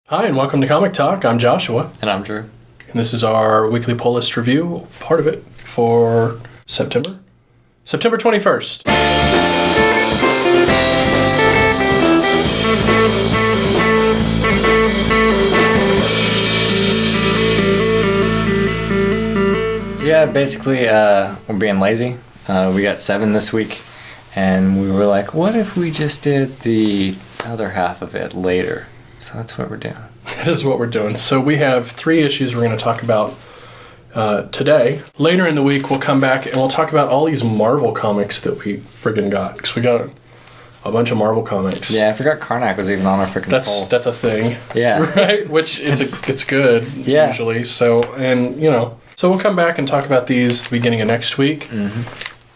Hi, and welcome to Comic Talk. I'm Joshua. And I'm Drew. And this is our weekly pull list review, part of it, for September 21st. So yeah, basically, we're being lazy. We got 7 this week, and we were like, what if we just did the other half of it later? So that's what we're doing. That is what we're doing. So we have 3 issues we're going to talk about today. Later in the week, we'll come back and we'll talk about all these Marvel comics that we friggin' got. Because we got a bunch of Marvel comics. Yeah, I forgot Karnak was even on our freaking poll. That's a thing. Yeah. Right? Which it's good, yeah. Usually. So we'll come back and talk about these at the beginning of next week. Mm-hmm.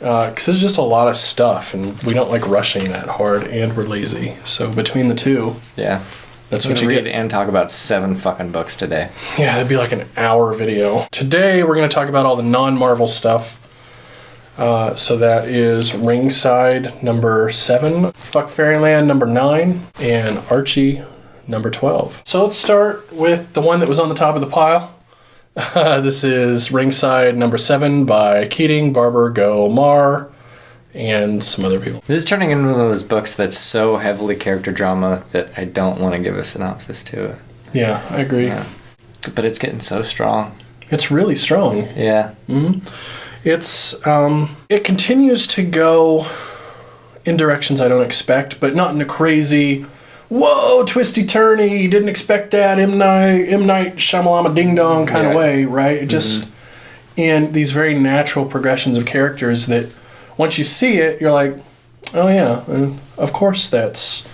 Because there's just a lot of stuff, and we don't like rushing that hard, and we're lazy. So between the two... Yeah. That's what you read get. And talk about 7 fucking books today. Yeah, that'd be like an hour video. Today, we're going to talk about all the non-Marvel stuff. So that is Ringside, number 7, Fuck Fairyland, number 9, and Archie, number 12. So let's start with the one that was on the top of the pile. This is Ringside, number 7, by Keating, Barber, Mar, and some other people. This is turning into one of those books that's so heavily character drama that I don't want to give a synopsis to it. Yeah, I agree. Yeah. But it's getting so strong. It's really strong. Yeah. Mm-hmm. It continues to go in directions I don't expect, but not in a crazy, whoa, twisty-turny, didn't expect that, M. Night Shyamalama ding-dong kind of way, right? It just, in these very natural progressions of characters that once you see it, you're like, oh yeah, of course that's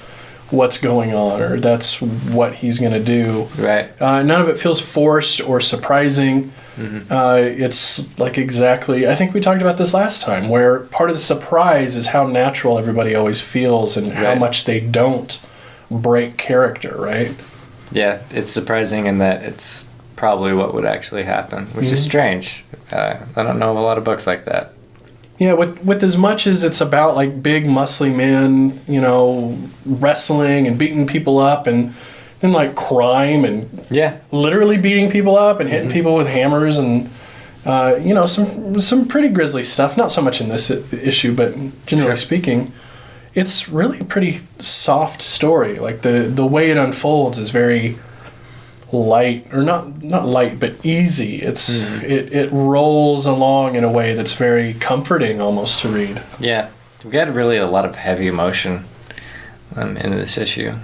what's going on, or that's what he's going to do. Right. None of it feels forced or surprising. Mm-hmm. It's like exactly, I think we talked about this last time, where part of the surprise is how natural everybody always feels and how much they don't break character, right? Yeah, it's surprising in that it's probably what would actually happen, which is strange. I don't know of a lot of books like that. Yeah, with as much as it's about like big muscly men, wrestling and beating people up, and then like crime and literally beating people up and hitting people with hammers and some pretty grisly stuff. Not so much in this issue, but generally speaking, it's really a pretty soft story. Like the way it unfolds is very light, or not light, but easy. It rolls along in a way that's very comforting almost to read. Yeah, we got really a lot of heavy emotion in this issue.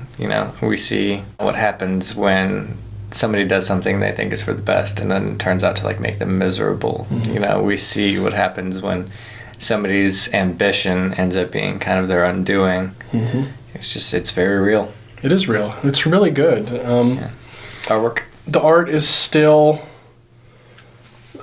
We see what happens when somebody does something they think is for the best and then it turns out to like make them miserable. Mm-hmm. We see what happens when somebody's ambition ends up being kind of their undoing. Mm-hmm. It's very real. It is real. It's really good. Artwork. The art is still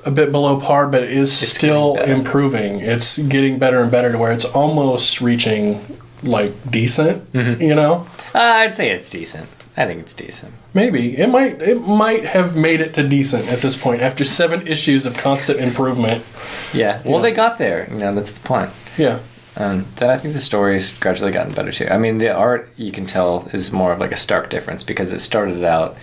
a bit below par, but it is still improving. It's getting better and better to where it's almost reaching like decent. Mm-hmm. I'd say it's decent. I think it's decent. Maybe it might have made it to decent at this point after 7 issues of constant improvement. Yeah. Well, they got there. That's the point. Yeah. Then I think the story's gradually gotten better too. I mean, the art, you can tell, is more of like a stark difference because it started out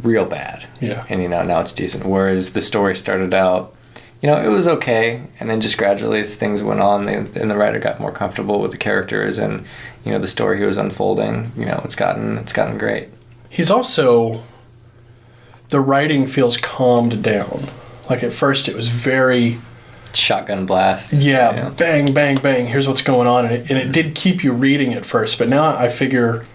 real bad. Yeah. And now it's decent. Whereas the story started out, it was okay, and then just gradually as things went on, and the writer got more comfortable with the characters and the story he was unfolding. It's gotten great. He's also, the writing feels calmed down. Like at first it was very shotgun blast. Yeah, bang, bang, bang. Here's what's going on, and it did keep you reading at first. But now I figure,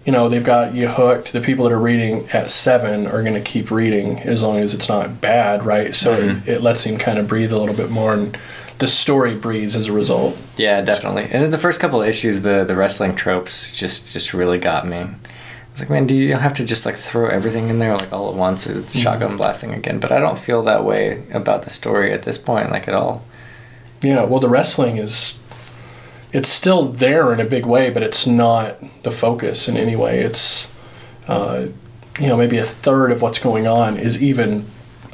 they've got you hooked. The people that are reading at 7 are going to keep reading as long as it's not bad, right? So it lets him kind of breathe a little bit more, and the story breathes as a result. Yeah, definitely. And in the first couple of issues, the wrestling tropes just really got me. I was like, man, do you have to just like throw everything in there like all at once? It's shotgun blasting again. But I don't feel that way about the story at this point, like at all. Yeah, well, the wrestling it's still there in a big way, but it's not the focus in any way. It's, maybe a third of what's going on is even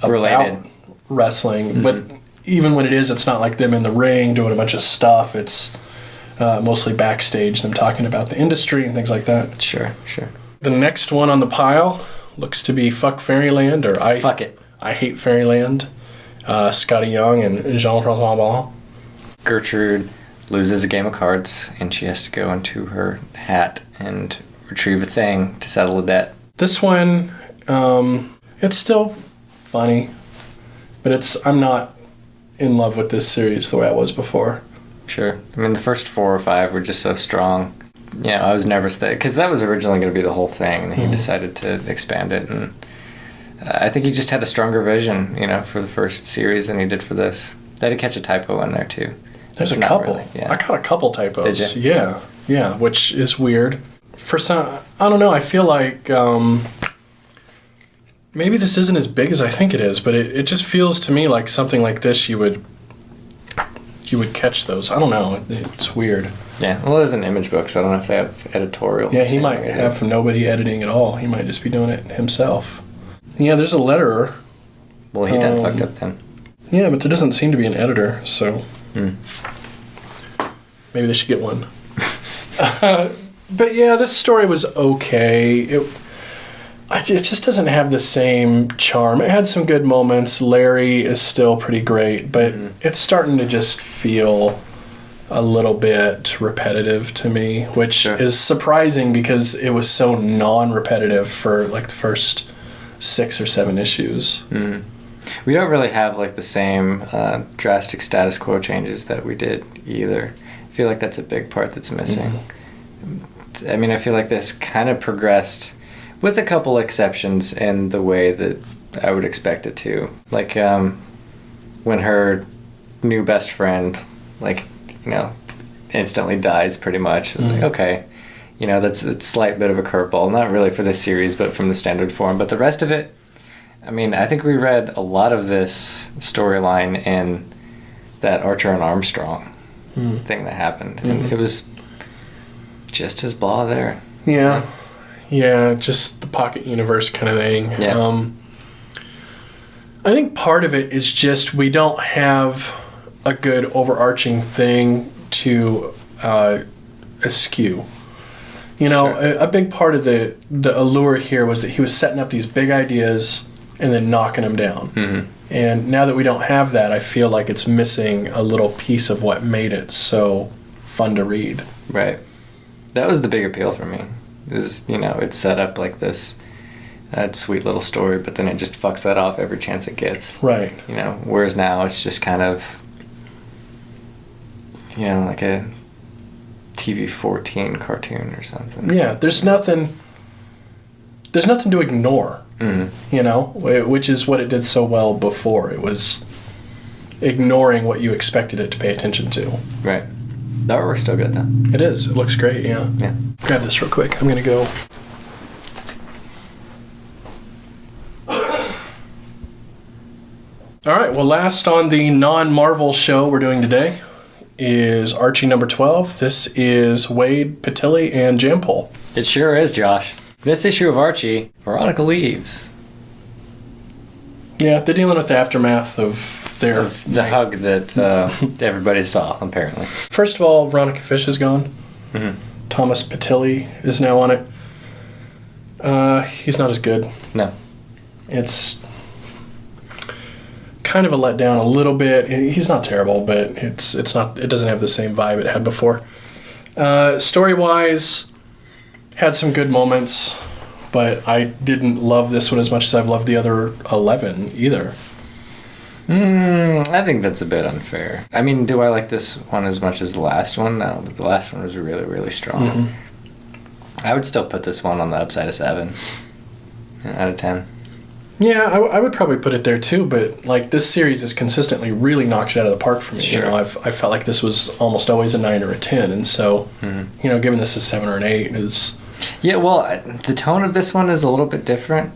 about wrestling. Mm-hmm. But even when it is, it's not like them in the ring doing a bunch of stuff. It's mostly backstage, them talking about the industry and things like that. Sure. The next one on the pile looks to be Fuck Fairyland, or Fuck It. I Hate Fairyland. Scotty Young and Jean-François Ball. Gertrude loses a game of cards, and she has to go into her hat and retrieve a thing to settle a debt. This one, it's still funny, but I'm not in love with this series the way I was before. Sure. I mean, the first 4 or 5 were just so strong. Yeah, I was nervous because that was originally going to be the whole thing, and he decided to expand it, and I think he just had a stronger vision, for the first series than he did for this. They had to catch a typo in there, too. There's a couple. Really, yeah. I caught a couple typos. Did you? Yeah, which is weird. For some, I don't know, I feel like maybe this isn't as big as I think it is, but it just feels to me like something like this you would catch those. I don't know. It's weird. Yeah, well, it is an image book, so I don't know if they have editorial. Yeah, he might have nobody editing at all. He might just be doing it himself. Yeah, there's a letterer. Well, he done fucked up then. Yeah, but there doesn't seem to be an editor, so maybe they should get one. But yeah, this story was okay. It just doesn't have the same charm. It had some good moments. Larry is still pretty great, but it's starting to just feel a little bit repetitive to me, which is surprising because it was so non-repetitive for like the first 6 or 7 issues. We don't really have like the same drastic status quo changes that we did either. I feel like that's a big part that's missing. I mean, I feel like this kind of progressed with a couple exceptions in the way that I would expect it to. Like when her new best friend, instantly dies pretty much. It was like, okay, that's a slight bit of a curveball. Not really for this series, but from the standard form. But the rest of it, I mean, I think we read a lot of this storyline in that Archer and Armstrong thing that happened. And it was just as blah there. Yeah, just the pocket universe kind of thing. Yeah. I think part of it is just we don't have a good overarching thing to eschew. A big part of the allure here was that he was setting up these big ideas and then knocking them down. And now that we don't have that, I feel like it's missing a little piece of what made it so fun to read. Right. That was the big appeal for me. It's set up like this sweet little story, but then it just fucks that off every chance it gets. Right. Whereas now it's just kind of, like a TV 14 cartoon or something. Yeah, there's nothing to ignore, which is what it did so well before. It was ignoring what you expected it to pay attention to. Right. The artwork's still good, though. It is. It looks great, yeah. Yeah. Grab this real quick. I'm going to go. All right, well, last on the non-Marvel show we're doing today is Archie number 12. This is Wade, Patilli, and Jampol. It sure is, Josh. This issue of Archie, Veronica leaves. Yeah, they're dealing with the aftermath of the hug that everybody saw, apparently. First of all, Veronica Fish is gone. Thomas Patilli is now on it. He's not as good. No. It's kind of a letdown a little bit. He's not terrible, but it's not. It doesn't have the same vibe it had before. Story-wise, had some good moments, but I didn't love this one as much as I've loved the other 11 either. I think that's a bit unfair. I mean, do I like this one as much as the last one? No, but the last one was really, really strong. I would still put this one on the upside of 7 out of 10. Yeah, I would probably put it there too, but like this series has consistently really knocked it out of the park for me. Sure. I felt like this was almost always a 9 or a 10, and so giving this a 7 or an 8 is. Yeah, well, the tone of this one is a little bit different.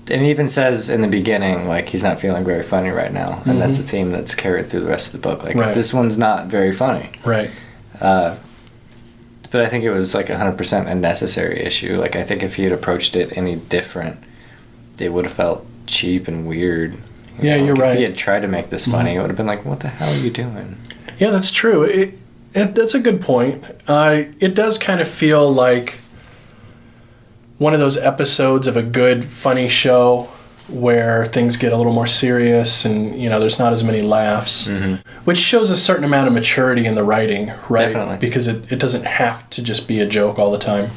And it even says in the beginning, like, he's not feeling very funny right now. And that's a theme that's carried through the rest of the book. Like, this one's not very funny. Right. But I think it was, like, 100% a necessary issue. Like, I think if he had approached it any different, it would have felt cheap and weird. You're right. If he had tried to make this funny, it would have been like, what the hell are you doing? Yeah, that's true. That's a good point. It does kind of feel like one of those episodes of a good, funny show where things get a little more serious and, you know, there's not as many laughs, which shows a certain amount of maturity in the writing, right? Definitely. Because it doesn't have to just be a joke all the time.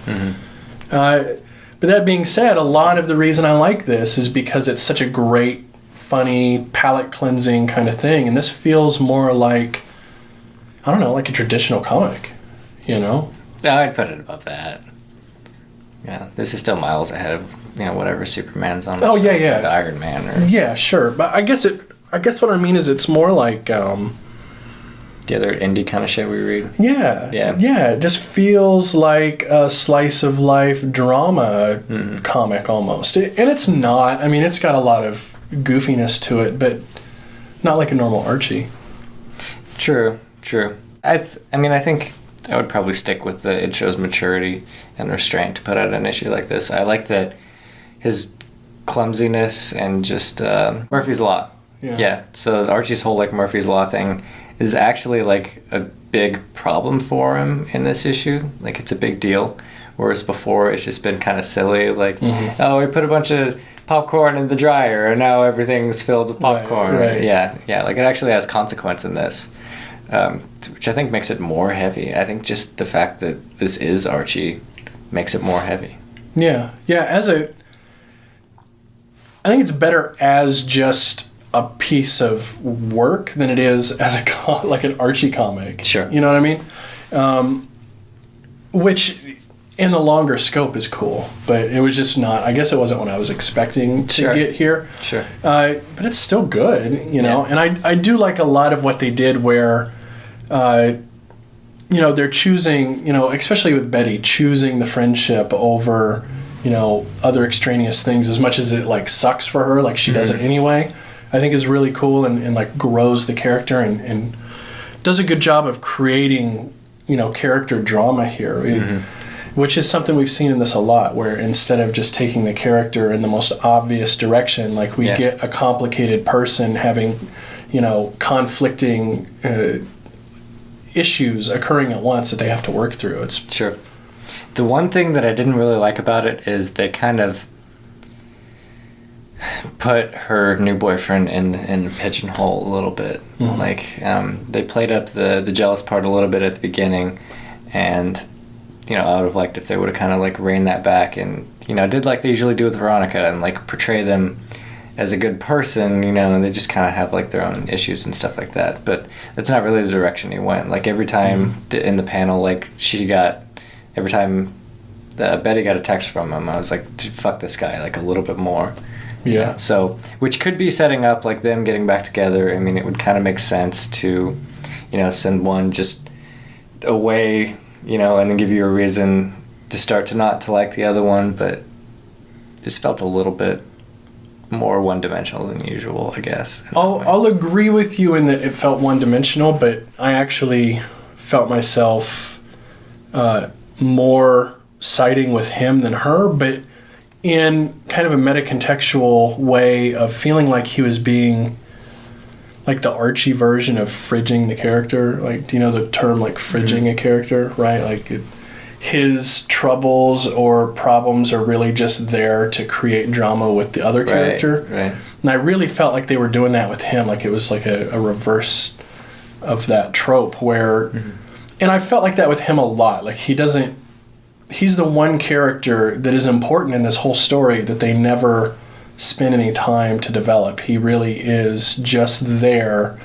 But that being said, a lot of the reason I like this is because it's such a great, funny, palate-cleansing kind of thing. And this feels more like, I don't know, like a traditional comic, you know? No, I'd put it above that. Yeah, this is still miles ahead of, you know, whatever Superman's on. Oh, yeah. Like Iron Man. Or Yeah, sure. But I guess what I mean is it's more like... the other indie kind of shit we read. Yeah. It just feels like a slice of life drama comic almost. And it's not. I mean, it's got a lot of goofiness to it, but not like a normal Archie. True. I think I would probably stick with it shows maturity and restraint to put out an issue like this. I like that his clumsiness and just Murphy's Law. Yeah. So Archie's whole like Murphy's Law thing is actually like a big problem for him in this issue. Like it's a big deal. Whereas before it's just been kind of silly. Like, oh, we put a bunch of popcorn in the dryer and now everything's filled with popcorn. Right. Yeah. Like it actually has consequence in this. Which I think makes it more heavy. I think just the fact that this is Archie makes it more heavy. Yeah. I think it's better as just a piece of work than it is as like an Archie comic. Sure. You know what I mean? Which in the longer scope is cool, but it was just not, I guess it wasn't what I was expecting to get here. Sure. But it's still good, you know, and I do like a lot of what they did where, you know, they're choosing, you know, especially with Betty, choosing the friendship over, you know, other extraneous things as much as it like sucks for her, like she does it anyway, I think is really cool and like grows the character and does a good job of creating, you know, character drama here. Which is something we've seen in this a lot, where instead of just taking the character in the most obvious direction, like we get a complicated person having, you know, conflicting issues occurring at once that they have to work through. It's Sure. The one thing that I didn't really like about it is they kind of put her new boyfriend in the pigeonhole a little bit. Like they played up the jealous part a little bit at the beginning, and you know, I would have liked if they would have kind of like reined that back and, you know, did like they usually do with Veronica and like portray them as a good person, you know, and they just kind of have like their own issues and stuff like that. But that's not really the direction he went. Like every time in the panel, like every time Betty got a text from him, I was like, dude, fuck this guy, like a little bit more. Yeah. So, which could be setting up like them getting back together. I mean, it would kind of make sense to, you know, send one just away, you know, and then give you a reason to start to like the other one, but this felt a little bit more one-dimensional than usual, I guess. I'll agree with you in that it felt one-dimensional, but I actually felt myself more siding with him than her, but in kind of a metacontextual way of feeling like he was being like the Archie version of fridging the character. Like, do you know the term like fridging a character, right? Like his troubles or problems are really just there to create drama with the other character. Right. And I really felt like they were doing that with him. Like it was like a reverse of that trope where, and I felt like that with him a lot. Like he's the one character that is important in this whole story that they never spend any time to develop. He really is just there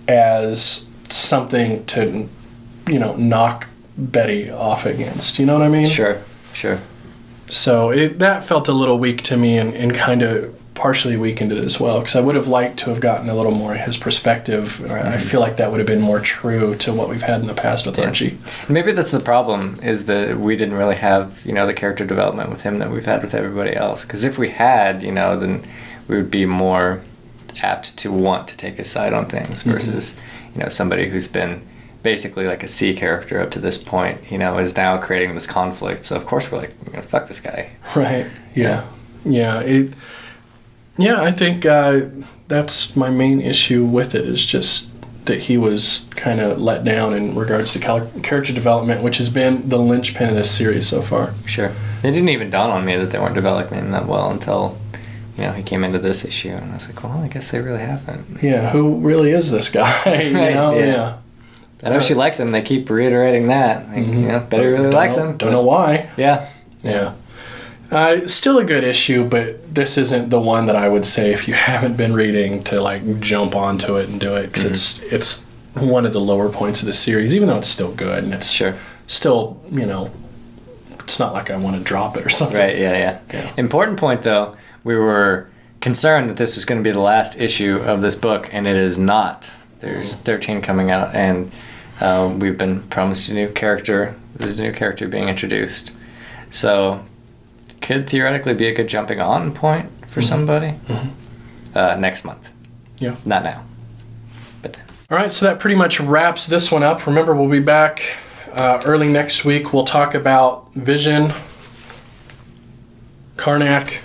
as something to, you know, knock Betty off against. You know what I mean? Sure. So that felt a little weak to me and kind of partially weakened it as well, because I would have liked to have gotten a little more of his perspective. I feel like that would have been more true to what we've had in the past with Archie. Maybe that's the problem, is that we didn't really have, you know, the character development with him that we've had with everybody else. Because if we had, you know, then we would be more apt to want to take his side on things versus, you know, somebody who's been basically like a C character up to this point, you know, is now creating this conflict. So of course we're like, you know, fuck this guy. Right. Yeah. I think that's my main issue with it, is just that he was kind of let down in regards to character development, which has been the linchpin of this series so far. Sure. It didn't even dawn on me that they weren't developing him that well until, he came into this issue, and I was like, well, I guess they really haven't. Yeah, who really is this guy? Yeah. I know she likes him. They keep reiterating that. Betty really likes him. Don't know why. Yeah. Still a good issue, but this isn't the one that I would say if you haven't been reading to like jump onto it and do it, because it's one of the lower points of the series, even though it's still good and it's still, it's not like I want to drop it or something. Right, yeah. Important point, though, we were concerned that this was going to be the last issue of this book, and it is not. There's 13 coming out, and we've been promised a new character. There's a new character being introduced. So, could theoretically be a good jumping on point for somebody next month. Yeah. Not now, but then. All right, so that pretty much wraps this one up. Remember, we'll be back early next week. We'll talk about Vision, Karnak,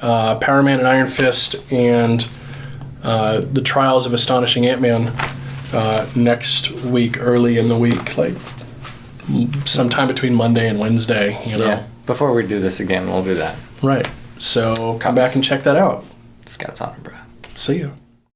Power Man and Iron Fist, and the Trials of Astonishing Ant-Man next week, early in the week, like sometime between Monday and Wednesday, Yeah, before we do this again, we'll do that. Right. So come back and check that out. Scouts on, bro. See ya.